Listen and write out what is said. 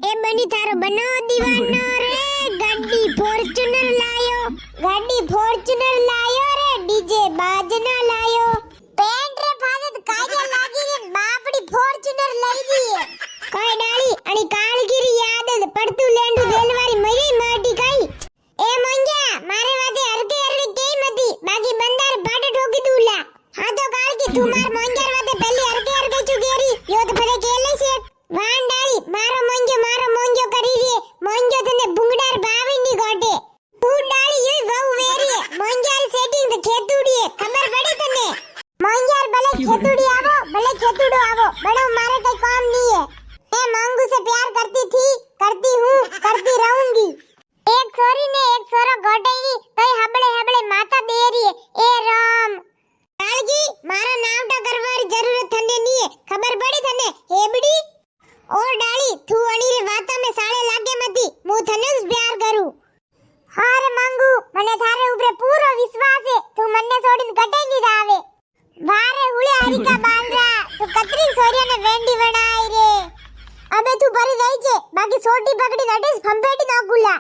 એ બની થારો બનો દીવાનો રે ગાડી ફોર્ચ્યુનર લાયો રે ડીજે બાજના લાયો પેન્ટ રે ફાદત કાગે લાગી રે બાપડી ફોર્ચ્યુનર લઈ દી કઈ ડાળી અને કાળગીરી યાદ પડતું લેંડુ દેલવારી મરી માટી કઈ એ મંગ્યા મારે વાતે હરકે હરકે કેમ હતી બાકી બંદર ભાડે ઠોકી દુલા હા તો કાળકી તું માર મંગ્યાર વાતે પહેલી હરકે હરકે ચુગેરી યો તો ભલે કેલે છે વાન ડાળી મારો મંગ્યો કરી રે મંગ્યો તને ભૂંગડાર ભાવી ની ગોટે તું ડાળી યોય વહુ વેરી મંગ્યાર સેટિંગ તો ખેતુડી ખબર પડી તને મંગ્યાર ભલે ખેતુડી આવો ભલે ખેતુડો આવો બડો મારે કઈ કામ નહીં है मैं मंगू से प्यार करती हूँ करती रहूंगी एक छोरी ने एक छोरो गोटेनी तई हबड़े माता देरी ए राम कालगी मारा नामटा करवारी जरूरत थने नहीं है खबर पड़ी थने हेबड़ी ओ डाली तू अणी रे वाता में साळे लागे मती मु थने ज प्यार करू हां रे मंगू मने थारे ऊपर पूरो विश्वास है तू मन्ने छोड़ीने गटे नहीं जावे वारे हुळे हरिका बांधरा तू कतरी छोरिया ने वेंडी बनाई रे अबे तू भरी गई छे बाकी छोटी पकड़ी नटेस फंफेटी नो गुला